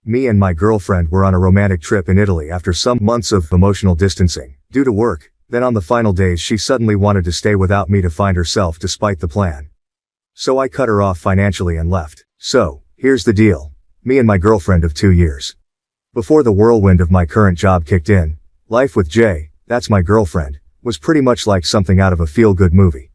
Me and my girlfriend were on a romantic trip in Italy after some months of emotional distancing due to work. Then on the final days she suddenly wanted to stay without me to find herself despite the plan. So I cut her off financially and left. So, here's the deal. Me and my girlfriend of 2 years. Before the whirlwind of my current job kicked in, life with Jay, that's my girlfriend, was pretty much like something out of a feel-good movie.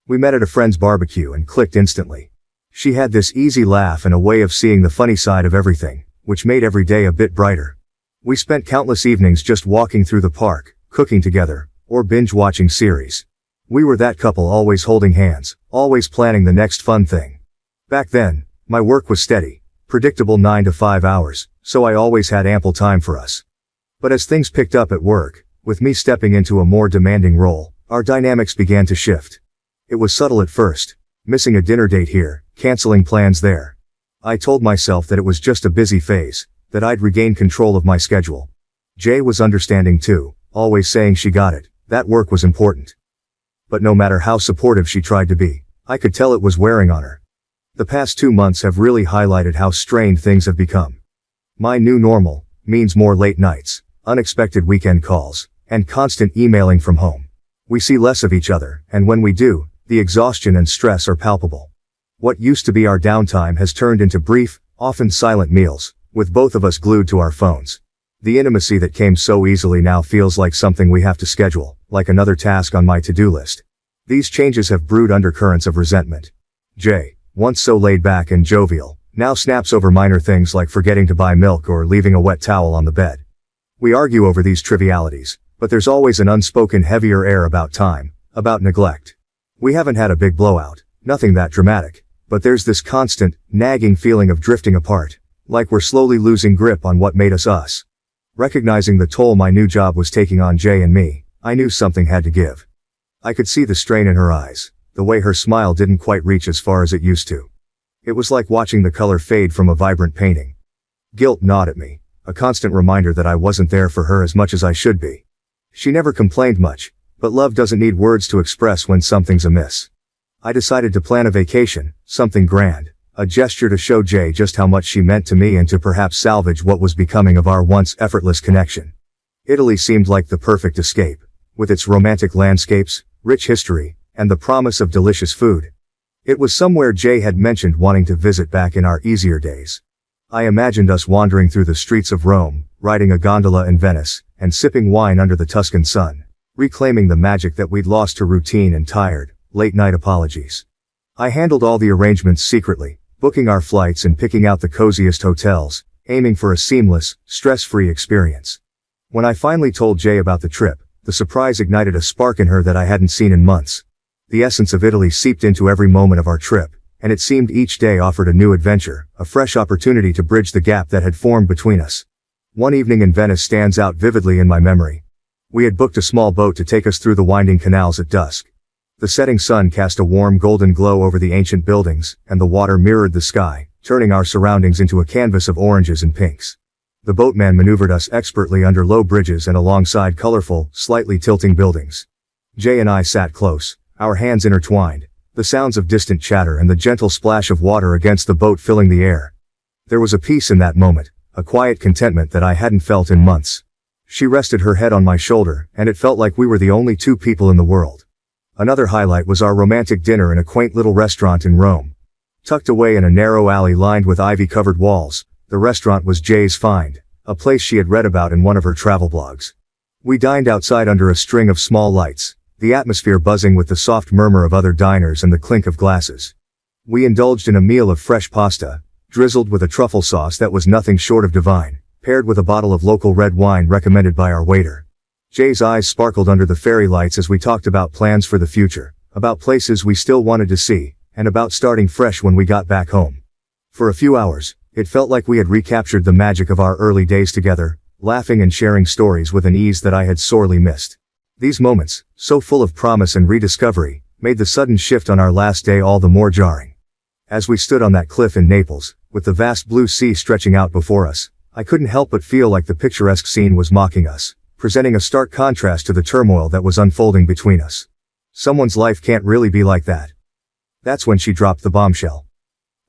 We met at a friend's barbecue and clicked instantly. She had this easy laugh and a way of seeing the funny side of everything, which made every day a bit brighter. We spent countless evenings just walking through the park, cooking together, or binge-watching series. We were that couple always holding hands, always planning the next fun thing. Back then, my work was steady, predictable 9 to 5 hours, so I always had ample time for us. But as things picked up at work, with me stepping into a more demanding role, our dynamics began to shift. It was subtle at first, missing a dinner date here, canceling plans there. I told myself that it was just a busy phase, that I'd regain control of my schedule. Jay was understanding too, always saying she got it, that work was important. But no matter how supportive she tried to be, I could tell it was wearing on her. The past 2 months have really highlighted how strained things have become. My new normal means more late nights, unexpected weekend calls, and constant emailing from home. We see less of each other, and when we do, the exhaustion and stress are palpable. What used to be our downtime has turned into brief, often silent meals, with both of us glued to our phones. The intimacy that came so easily now feels like something we have to schedule, like another task on my to-do list. These changes have brewed undercurrents of resentment. Jay, once so laid back and jovial, now snaps over minor things like forgetting to buy milk or leaving a wet towel on the bed. We argue over these trivialities, but there's always an unspoken heavier air about time, about neglect. We haven't had a big blowout, nothing that dramatic, but there's this constant, nagging feeling of drifting apart, like we're slowly losing grip on what made us us. Recognizing the toll my new job was taking on Jay and me, I knew something had to give. I could see the strain in her eyes, the way her smile didn't quite reach as far as it used to. It was like watching the color fade from a vibrant painting. Guilt gnawed at me, a constant reminder that I wasn't there for her as much as I should be. She never complained much, but love doesn't need words to express when something's amiss. I decided to plan a vacation, something grand, a gesture to show Jay just how much she meant to me and to perhaps salvage what was becoming of our once effortless connection. Italy seemed like the perfect escape, with its romantic landscapes, rich history, and the promise of delicious food. It was somewhere Jay had mentioned wanting to visit back in our easier days. I imagined us wandering through the streets of Rome, riding a gondola in Venice, and sipping wine under the Tuscan sun, reclaiming the magic that we'd lost to routine and tired, late-night apologies. I handled all the arrangements secretly, booking our flights and picking out the coziest hotels, aiming for a seamless, stress-free experience. When I finally told Jay about the trip, the surprise ignited a spark in her that I hadn't seen in months. The essence of Italy seeped into every moment of our trip, and it seemed each day offered a new adventure, a fresh opportunity to bridge the gap that had formed between us. One evening in Venice stands out vividly in my memory. We had booked a small boat to take us through the winding canals at dusk. The setting sun cast a warm golden glow over the ancient buildings, and the water mirrored the sky, turning our surroundings into a canvas of oranges and pinks. The boatman maneuvered us expertly under low bridges and alongside colorful, slightly tilting buildings. Jay and I sat close, our hands intertwined, the sounds of distant chatter and the gentle splash of water against the boat filling the air. There was a peace in that moment, a quiet contentment that I hadn't felt in months. She rested her head on my shoulder, and it felt like we were the only two people in the world. Another highlight was our romantic dinner in a quaint little restaurant in Rome. Tucked away in a narrow alley lined with ivy-covered walls, the restaurant was Jay's find, a place she had read about in one of her travel blogs. We dined outside under a string of small lights, the atmosphere buzzing with the soft murmur of other diners and the clink of glasses. We indulged in a meal of fresh pasta, drizzled with a truffle sauce that was nothing short of divine, paired with a bottle of local red wine recommended by our waiter. Jay's eyes sparkled under the fairy lights as we talked about plans for the future, about places we still wanted to see, and about starting fresh when we got back home. For a few hours, it felt like we had recaptured the magic of our early days together, laughing and sharing stories with an ease that I had sorely missed. These moments, so full of promise and rediscovery, made the sudden shift on our last day all the more jarring. As we stood on that cliff in Naples, with the vast blue sea stretching out before us, I couldn't help but feel like the picturesque scene was mocking us, presenting a stark contrast to the turmoil that was unfolding between us. Someone's life can't really be like that. That's when she dropped the bombshell.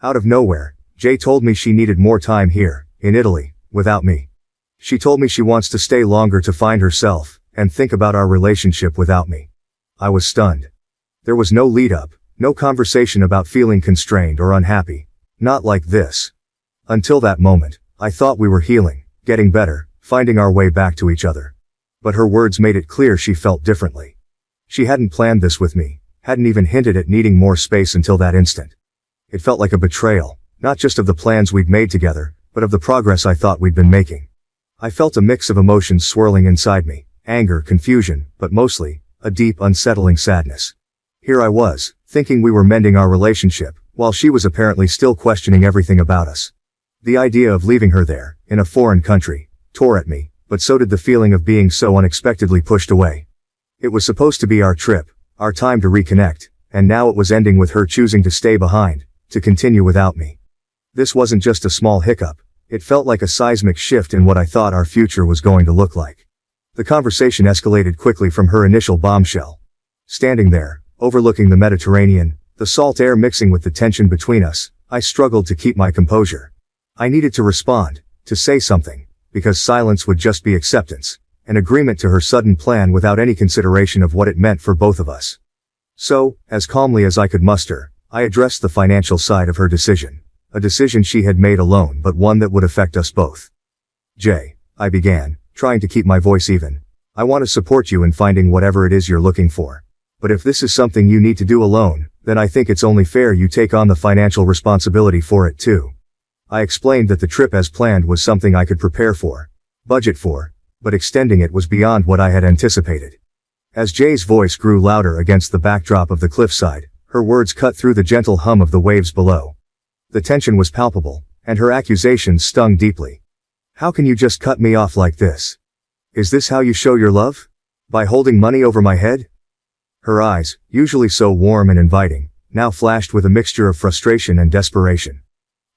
Out of nowhere, Jay told me she needed more time here, in Italy, without me. She told me she wants to stay longer to find herself, and think about our relationship without me. I was stunned. There was no lead-up, no conversation about feeling constrained or unhappy. Not like this. Until that moment, I thought we were healing, getting better, finding our way back to each other. But her words made it clear she felt differently. She hadn't planned this with me, hadn't even hinted at needing more space until that instant. It felt like a betrayal, not just of the plans we'd made together, but of the progress I thought we'd been making. I felt a mix of emotions swirling inside me, anger, confusion, but mostly, a deep, unsettling sadness. Here I was, thinking we were mending our relationship, while she was apparently still questioning everything about us. The idea of leaving her there, in a foreign country, tore at me, but so did the feeling of being so unexpectedly pushed away. It was supposed to be our trip, our time to reconnect, and now it was ending with her choosing to stay behind, to continue without me. This wasn't just a small hiccup, it felt like a seismic shift in what I thought our future was going to look like. The conversation escalated quickly from her initial bombshell. Standing there, overlooking the Mediterranean, the salt air mixing with the tension between us, I struggled to keep my composure. I needed to respond, to say something, because silence would just be acceptance, an agreement to her sudden plan without any consideration of what it meant for both of us. So, as calmly as I could muster, I addressed the financial side of her decision, a decision she had made alone but one that would affect us both. Jay, I began, trying to keep my voice even. I want to support you in finding whatever it is you're looking for. But if this is something you need to do alone, then I think it's only fair you take on the financial responsibility for it too. I explained that the trip as planned was something I could prepare for, budget for, but extending it was beyond what I had anticipated. As Jay's voice grew louder against the backdrop of the cliffside, her words cut through the gentle hum of the waves below. The tension was palpable, and her accusations stung deeply. How can you just cut me off like this? Is this how you show your love? By holding money over my head? Her eyes, usually so warm and inviting, now flashed with a mixture of frustration and desperation.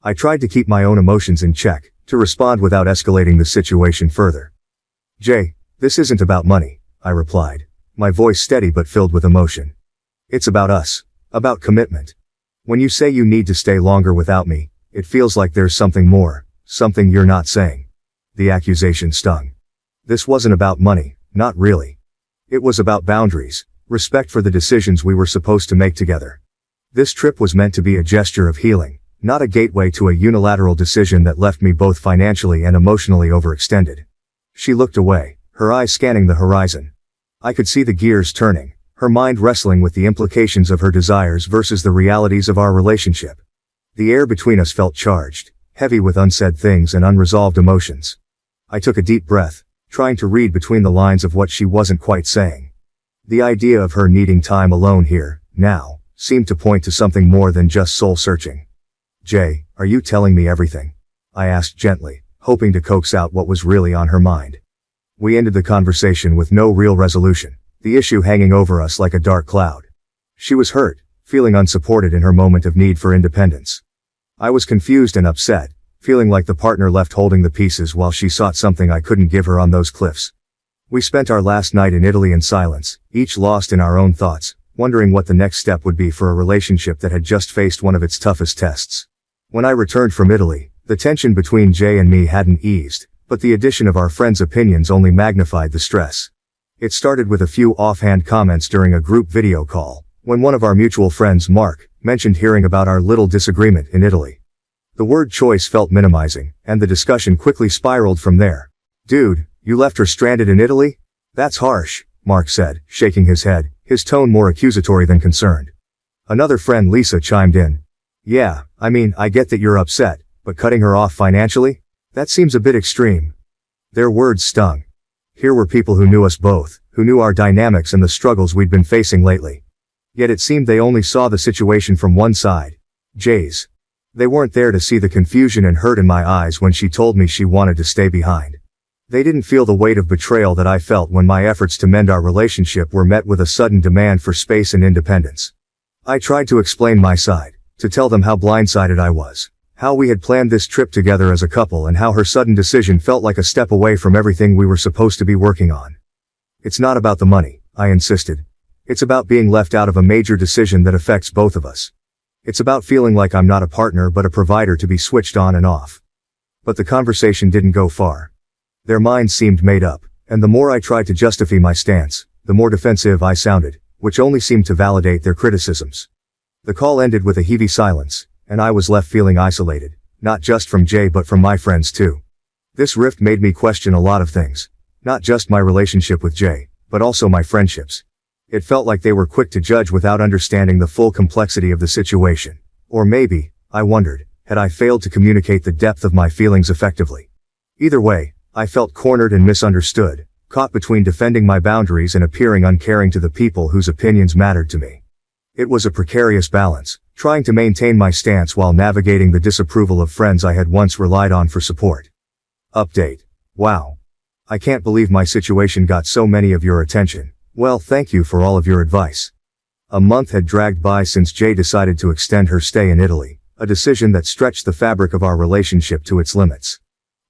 I tried to keep my own emotions in check, to respond without escalating the situation further. Jay, this isn't about money, I replied, my voice steady but filled with emotion. It's about us, about commitment. When you say you need to stay longer without me, it feels like there's something more, something you're not saying. The accusation stung. This wasn't about money, not really. It was about boundaries, respect for the decisions we were supposed to make together. This trip was meant to be a gesture of healing, not a gateway to a unilateral decision that left me both financially and emotionally overextended. She looked away, her eyes scanning the horizon. I could see the gears turning, her mind wrestling with the implications of her desires versus the realities of our relationship. The air between us felt charged, heavy with unsaid things and unresolved emotions. I took a deep breath, trying to read between the lines of what she wasn't quite saying. The idea of her needing time alone here, now, seemed to point to something more than just soul-searching. Jay, are you telling me everything? I asked gently, hoping to coax out what was really on her mind. We ended the conversation with no real resolution, the issue hanging over us like a dark cloud. She was hurt, feeling unsupported in her moment of need for independence. I was confused and upset, feeling like the partner left holding the pieces while she sought something I couldn't give her on those cliffs. We spent our last night in Italy in silence, each lost in our own thoughts, wondering what the next step would be for a relationship that had just faced one of its toughest tests. When I returned from Italy, the tension between Jay and me hadn't eased, but the addition of our friends' opinions only magnified the stress. It started with a few offhand comments during a group video call, when one of our mutual friends, Mark, mentioned hearing about our little disagreement in Italy. The word choice felt minimizing, and the discussion quickly spiraled from there. Dude, you left her stranded in Italy? That's harsh, Mark said, shaking his head, his tone more accusatory than concerned. Another friend, Lisa, chimed in. Yeah, I mean, I get that you're upset, but cutting her off financially? That seems a bit extreme. Their words stung. Here were people who knew us both, who knew our dynamics and the struggles we'd been facing lately. Yet it seemed they only saw the situation from one side, Jay's. They weren't there to see the confusion and hurt in my eyes when she told me she wanted to stay behind. They didn't feel the weight of betrayal that I felt when my efforts to mend our relationship were met with a sudden demand for space and independence. I tried to explain my side, to tell them how blindsided I was, how we had planned this trip together as a couple and how her sudden decision felt like a step away from everything we were supposed to be working on. It's not about the money, I insisted. It's about being left out of a major decision that affects both of us. It's about feeling like I'm not a partner but a provider to be switched on and off. But the conversation didn't go far. Their minds seemed made up, and the more I tried to justify my stance, the more defensive I sounded, which only seemed to validate their criticisms. The call ended with a heavy silence, and I was left feeling isolated, not just from Jay but from my friends too. This rift made me question a lot of things. Not just my relationship with Jay, but also my friendships. It felt like they were quick to judge without understanding the full complexity of the situation. Or maybe, I wondered, had I failed to communicate the depth of my feelings effectively? Either way, I felt cornered and misunderstood, caught between defending my boundaries and appearing uncaring to the people whose opinions mattered to me. It was a precarious balance, trying to maintain my stance while navigating the disapproval of friends I had once relied on for support. Update. Wow. I can't believe my situation got so many of your attention. Well, thank you for all of your advice. A month had dragged by since Jay decided to extend her stay in Italy, a decision that stretched the fabric of our relationship to its limits.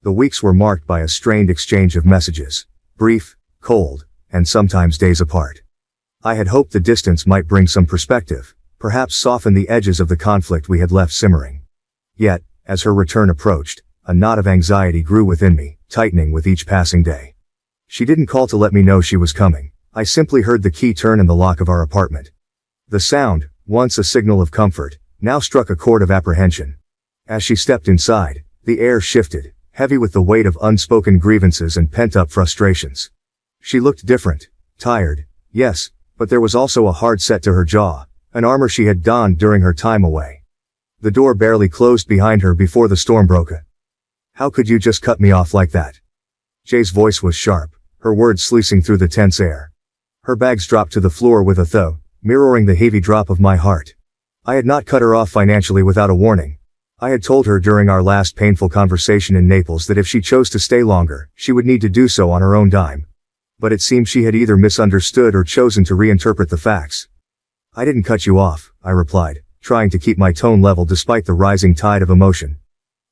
The weeks were marked by a strained exchange of messages, brief, cold, and sometimes days apart. I had hoped the distance might bring some perspective, perhaps soften the edges of the conflict we had left simmering. Yet, as her return approached, a knot of anxiety grew within me, tightening with each passing day. She didn't call to let me know she was coming. I simply heard the key turn in the lock of our apartment. The sound, once a signal of comfort, now struck a chord of apprehension. As she stepped inside, the air shifted, heavy with the weight of unspoken grievances and pent-up frustrations. She looked different, tired, yes, but there was also a hard set to her jaw, an armor she had donned during her time away. The door barely closed behind her before the storm broke. How could you just cut me off like that? Jay's voice was sharp, her words slicing through the tense air. Her bags dropped to the floor with a thud, mirroring the heavy drop of my heart. I had not cut her off financially without a warning. I had told her during our last painful conversation in Naples that if she chose to stay longer, she would need to do so on her own dime. But it seemed she had either misunderstood or chosen to reinterpret the facts. I didn't cut you off, I replied, trying to keep my tone level despite the rising tide of emotion.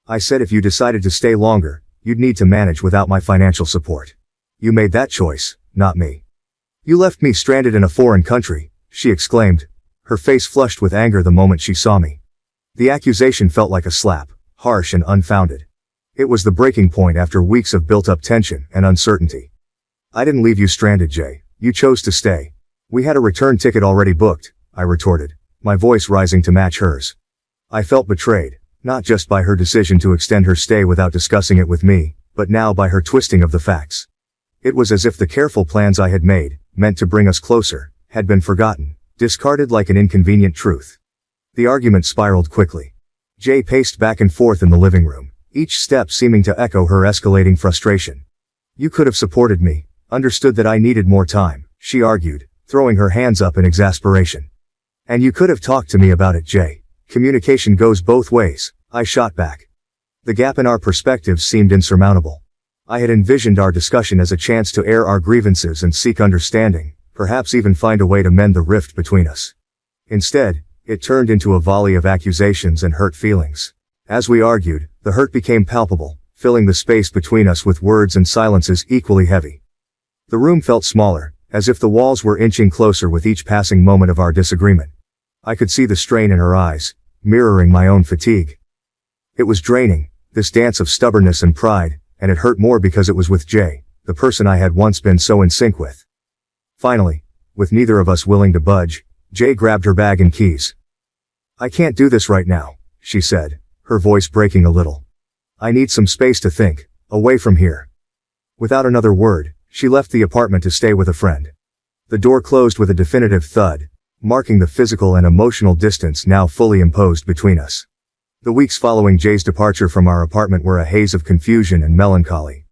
I said if you decided to stay longer, you'd need to manage without my financial support. You made that choice, not me. You left me stranded in a foreign country, she exclaimed, her face flushed with anger the moment she saw me. The accusation felt like a slap, harsh and unfounded. It was the breaking point after weeks of built-up tension and uncertainty. I didn't leave you stranded, Jay. You chose to stay. We had a return ticket already booked, I retorted, my voice rising to match hers. I felt betrayed, not just by her decision to extend her stay without discussing it with me, but now by her twisting of the facts. It was as if the careful plans I had made, meant to bring us closer, had been forgotten, discarded like an inconvenient truth. The argument spiraled quickly. Jay paced back and forth in the living room, each step seeming to echo her escalating frustration. You could have supported me, understood that I needed more time, she argued, throwing her hands up in exasperation. And you could have talked to me about it, Jay. Communication goes both ways, I shot back. The gap in our perspectives seemed insurmountable. I had envisioned our discussion as a chance to air our grievances and seek understanding, perhaps even find a way to mend the rift between us. Instead, it turned into a volley of accusations and hurt feelings. As we argued, the hurt became palpable, filling the space between us with words and silences equally heavy. The room felt smaller, as if the walls were inching closer with each passing moment of our disagreement. I could see the strain in her eyes, mirroring my own fatigue. It was draining, this dance of stubbornness and pride, and it hurt more because it was with Jay, the person I had once been so in sync with. Finally, with neither of us willing to budge, Jay grabbed her bag and keys. I can't do this right now, she said, her voice breaking a little. I need some space to think, away from here. Without another word, she left the apartment to stay with a friend. The door closed with a definitive thud, marking the physical and emotional distance now fully imposed between us. The weeks following Jay's departure from our apartment were a haze of confusion and melancholy.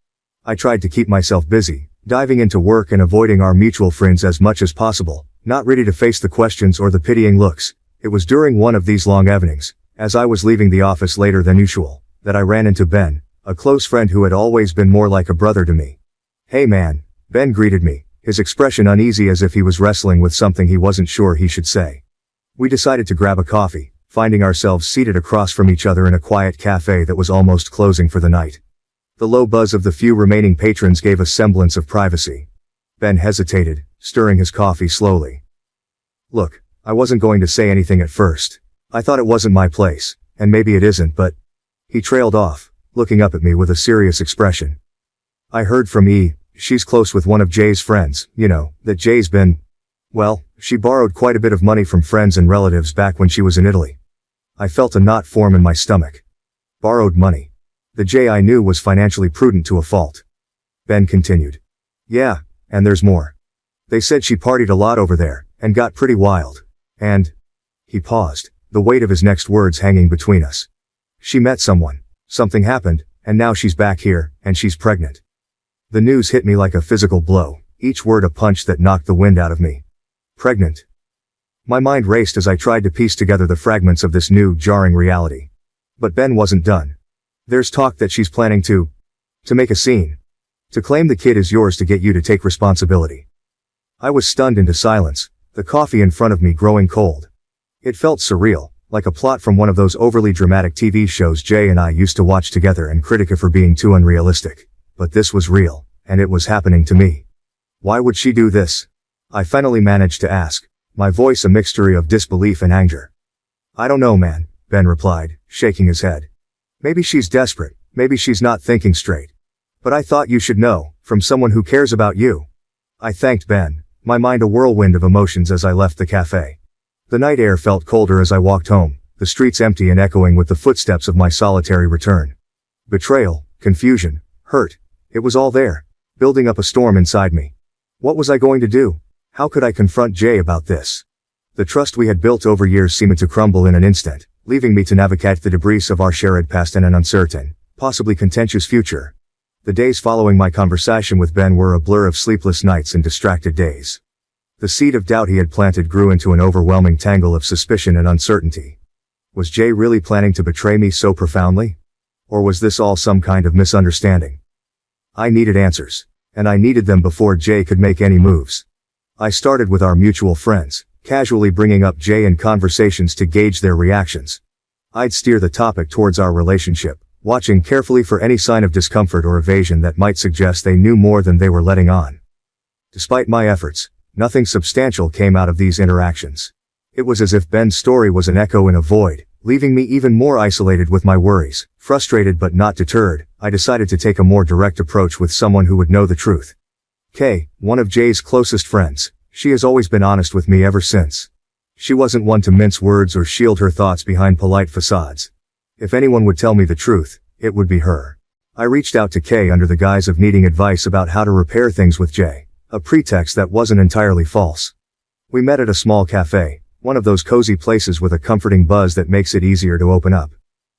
I tried to keep myself busy, diving into work and avoiding our mutual friends as much as possible, not ready to face the questions or the pitying looks. It was during one of these long evenings, as I was leaving the office later than usual, that I ran into Ben, a close friend who had always been more like a brother to me. Hey man, Ben greeted me, his expression uneasy as if he was wrestling with something he wasn't sure he should say. We decided to grab a coffee, finding ourselves seated across from each other in a quiet cafe that was almost closing for the night. The low buzz of the few remaining patrons gave a semblance of privacy. Ben hesitated, stirring his coffee slowly. Look, I wasn't going to say anything at first. I thought it wasn't my place, and maybe it isn't, but... He trailed off, looking up at me with a serious expression. I heard from E, she's close with one of Jay's friends, you know, that Jay's been, well, she borrowed quite a bit of money from friends and relatives back when she was in Italy. I felt a knot form in my stomach. Borrowed money. The Jay I knew was financially prudent to a fault. Ben continued. Yeah, and there's more. They said she partied a lot over there, and got pretty wild. And... He paused, the weight of his next words hanging between us. She met someone. Something happened, and now she's back here, and she's pregnant. The news hit me like a physical blow, each word a punch that knocked the wind out of me. Pregnant. My mind raced as I tried to piece together the fragments of this new, jarring reality. But Ben wasn't done. There's talk that she's planning to make a scene. To claim the kid is yours to get you to take responsibility. I was stunned into silence, the coffee in front of me growing cold. It felt surreal, like a plot from one of those overly dramatic TV shows Jay and I used to watch together and critique for being too unrealistic. But this was real, and it was happening to me. Why would she do this? I finally managed to ask, my voice a mixture of disbelief and anger. I don't know, man, Ben replied, shaking his head. Maybe she's desperate, maybe she's not thinking straight. But I thought you should know, from someone who cares about you. I thanked Ben, my mind a whirlwind of emotions as I left the cafe. The night air felt colder as I walked home, the streets empty and echoing with the footsteps of my solitary return. Betrayal, confusion, hurt, it was all there, building up a storm inside me. What was I going to do? How could I confront Jay about this? The trust we had built over years seemed to crumble in an instant, leaving me to navigate the debris of our shared past and an uncertain, possibly contentious future. The days following my conversation with Ben were a blur of sleepless nights and distracted days. The seed of doubt he had planted grew into an overwhelming tangle of suspicion and uncertainty. Was Jay really planning to betray me so profoundly? Or was this all some kind of misunderstanding? I needed answers, and I needed them before Jay could make any moves. I started with our mutual friends, casually bringing up Jay in conversations to gauge their reactions. I'd steer the topic towards our relationship, watching carefully for any sign of discomfort or evasion that might suggest they knew more than they were letting on. Despite my efforts, nothing substantial came out of these interactions. It was as if Ben's story was an echo in a void, leaving me even more isolated with my worries. Frustrated but not deterred, I decided to take a more direct approach with someone who would know the truth. Kay, one of Jay's closest friends, she has always been honest with me ever since. She wasn't one to mince words or shield her thoughts behind polite facades. If anyone would tell me the truth, it would be her. I reached out to Kay under the guise of needing advice about how to repair things with Jay, a pretext that wasn't entirely false. We met at a small cafe, one of those cozy places with a comforting buzz that makes it easier to open up.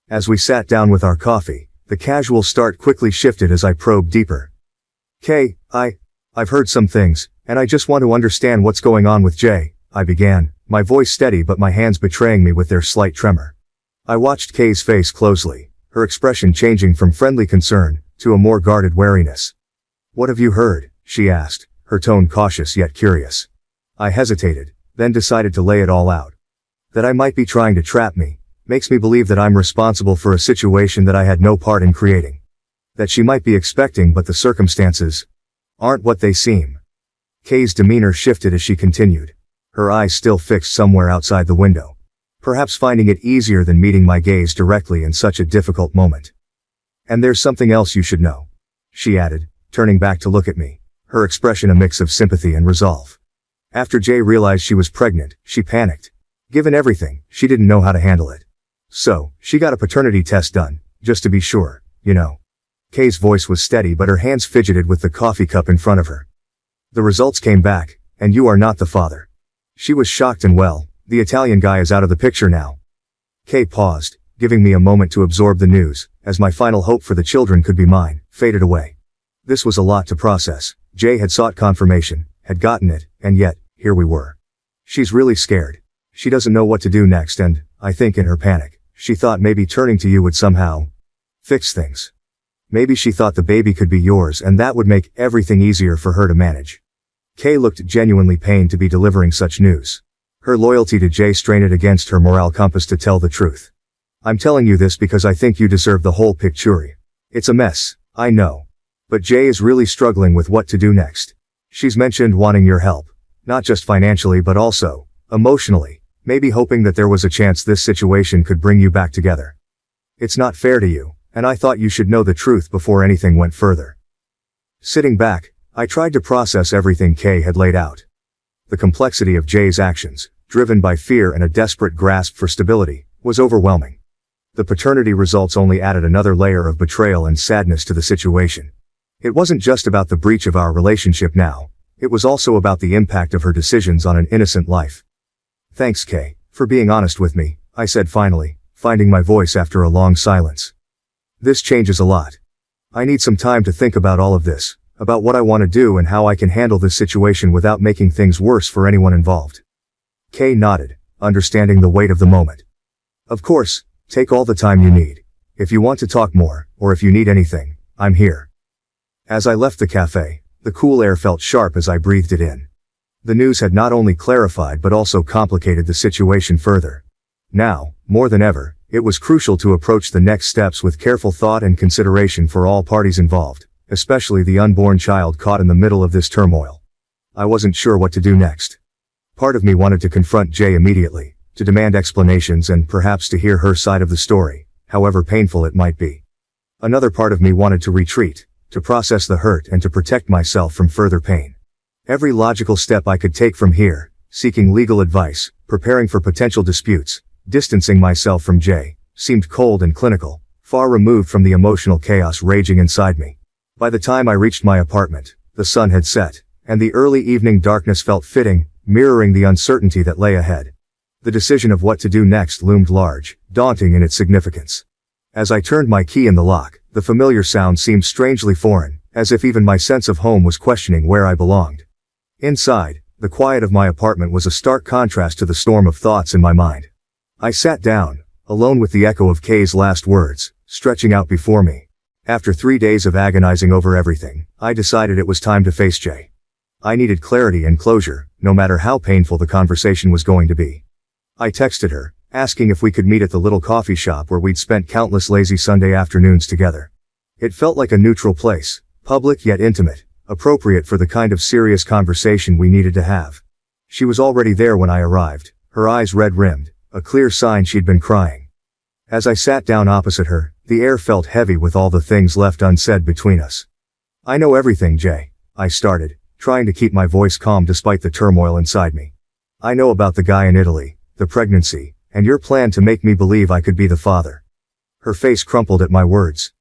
As we sat down with our coffee, the casual start quickly shifted as I probed deeper. Kay, I've heard some things, and I just want to understand what's going on with Jay, I began, my voice steady but my hands betraying me with their slight tremor. I watched Kay's face closely, her expression changing from friendly concern to a more guarded wariness. What have you heard? She asked, her tone cautious yet curious. I hesitated, then decided to lay it all out. That I might be trying to trap me, makes me believe that I'm responsible for a situation that I had no part in creating. That she might be expecting but the circumstances aren't what they seem. Kay's demeanor shifted as she continued, her eyes still fixed somewhere outside the window, perhaps finding it easier than meeting my gaze directly in such a difficult moment. And there's something else you should know, she added, turning back to look at me, her expression a mix of sympathy and resolve. After Jay realized she was pregnant, she panicked. Given everything, she didn't know how to handle it. So, she got a paternity test done, just to be sure, you know. Kay's voice was steady but her hands fidgeted with the coffee cup in front of her. The results came back, and you are not the father. She was shocked and well, the Italian guy is out of the picture now. Kay paused, giving me a moment to absorb the news, as my final hope for the children could be mine, faded away. This was a lot to process. Jay had sought confirmation, had gotten it, and yet, here we were. She's really scared. She doesn't know what to do next and, I think in her panic, she thought maybe turning to you would somehow fix things. Maybe she thought the baby could be yours and that would make everything easier for her to manage. Kay looked genuinely pained to be delivering such news. Her loyalty to Jay strained against her moral compass to tell the truth. I'm telling you this because I think you deserve the whole picture. It's a mess, I know. But Jay is really struggling with what to do next. She's mentioned wanting your help, not just financially but also emotionally, maybe hoping that there was a chance this situation could bring you back together. It's not fair to you, and I thought you should know the truth before anything went further." Sitting back, I tried to process everything Kay had laid out. The complexity of Jay's actions, driven by fear and a desperate grasp for stability, was overwhelming. The paternity results only added another layer of betrayal and sadness to the situation. It wasn't just about the breach of our relationship now, it was also about the impact of her decisions on an innocent life. "Thanks, Kay, for being honest with me," I said finally, finding my voice after a long silence. "This changes a lot. I need some time to think about all of this, about what I want to do and how I can handle this situation without making things worse for anyone involved." Kay nodded, understanding the weight of the moment. "Of course, take all the time you need. If you want to talk more, or if you need anything, I'm here." As I left the cafe, the cool air felt sharp as I breathed it in. The news had not only clarified but also complicated the situation further. Now, more than ever, it was crucial to approach the next steps with careful thought and consideration for all parties involved, especially the unborn child caught in the middle of this turmoil. I wasn't sure what to do next. Part of me wanted to confront Jay immediately, to demand explanations and perhaps to hear her side of the story, however painful it might be. Another part of me wanted to retreat, to process the hurt and to protect myself from further pain. Every logical step I could take from here, seeking legal advice, preparing for potential disputes, distancing myself from Jay, seemed cold and clinical, far removed from the emotional chaos raging inside me. By the time I reached my apartment, the sun had set, and the early evening darkness felt fitting, mirroring the uncertainty that lay ahead. The decision of what to do next loomed large, daunting in its significance. As I turned my key in the lock, the familiar sound seemed strangely foreign, as if even my sense of home was questioning where I belonged. Inside, the quiet of my apartment was a stark contrast to the storm of thoughts in my mind. I sat down, alone with the echo of Kay's last words, stretching out before me. After 3 days of agonizing over everything, I decided it was time to face Jay. I needed clarity and closure, no matter how painful the conversation was going to be. I texted her, asking if we could meet at the little coffee shop where we'd spent countless lazy Sunday afternoons together. It felt like a neutral place, public yet intimate, appropriate for the kind of serious conversation we needed to have. She was already there when I arrived, her eyes red-rimmed, a clear sign she'd been crying. As I sat down opposite her, the air felt heavy with all the things left unsaid between us. "I know everything, Jay," I started, trying to keep my voice calm despite the turmoil inside me. "I know about the guy in Italy, the pregnancy, and your plan to make me believe I could be the father." Her face crumpled at my words.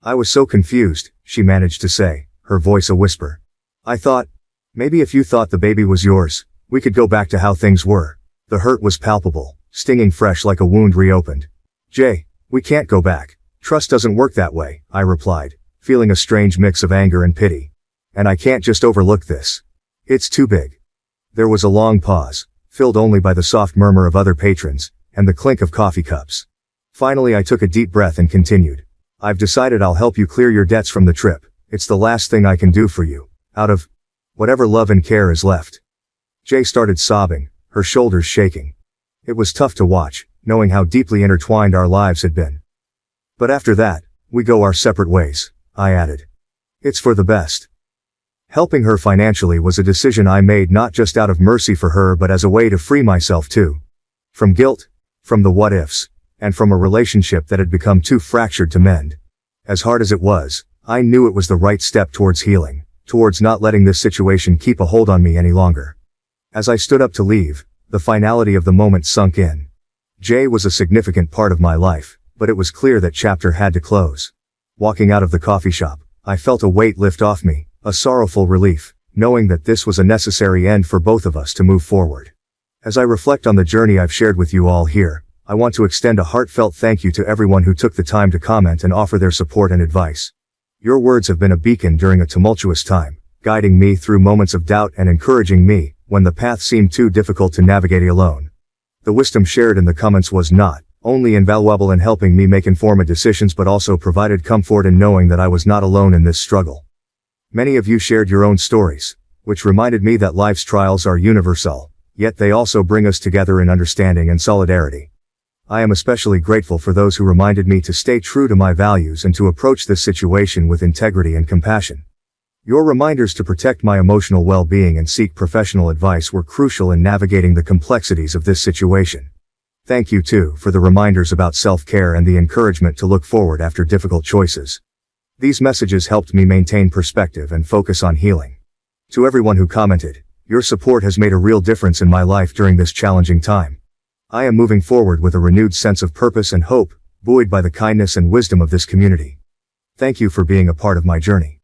"I was so confused," she managed to say, her voice a whisper. "I thought, maybe if you thought the baby was yours, we could go back to how things were." The hurt was palpable, stinging fresh like a wound reopened. "Jay, we can't go back. Trust doesn't work that way," I replied, feeling a strange mix of anger and pity. "And I can't just overlook this. It's too big." There was a long pause, filled only by the soft murmur of other patrons, and the clink of coffee cups. Finally I took a deep breath and continued. "I've decided I'll help you clear your debts from the trip. It's the last thing I can do for you, out of whatever love and care is left." Jay started sobbing, her shoulders shaking. It was tough to watch, knowing how deeply intertwined our lives had been. "But after that, we go our separate ways," I added. "It's for the best." Helping her financially was a decision I made not just out of mercy for her but as a way to free myself too. From guilt, from the what-ifs, and from a relationship that had become too fractured to mend. As hard as it was, I knew it was the right step towards healing, towards not letting this situation keep a hold on me any longer. As I stood up to leave, the finality of the moment sunk in. Jay was a significant part of my life, but it was clear that chapter had to close. Walking out of the coffee shop, I felt a weight lift off me, a sorrowful relief, knowing that this was a necessary end for both of us to move forward. As I reflect on the journey I've shared with you all here, I want to extend a heartfelt thank you to everyone who took the time to comment and offer their support and advice. Your words have been a beacon during a tumultuous time, guiding me through moments of doubt and encouraging me when the path seemed too difficult to navigate alone. The wisdom shared in the comments was not only invaluable in helping me make informed decisions but also provided comfort in knowing that I was not alone in this struggle. Many of you shared your own stories, which reminded me that life's trials are universal, yet they also bring us together in understanding and solidarity. I am especially grateful for those who reminded me to stay true to my values and to approach this situation with integrity and compassion. Your reminders to protect my emotional well-being and seek professional advice were crucial in navigating the complexities of this situation. Thank you too for the reminders about self-care and the encouragement to look forward after difficult choices. These messages helped me maintain perspective and focus on healing. To everyone who commented, your support has made a real difference in my life during this challenging time. I am moving forward with a renewed sense of purpose and hope, buoyed by the kindness and wisdom of this community. Thank you for being a part of my journey.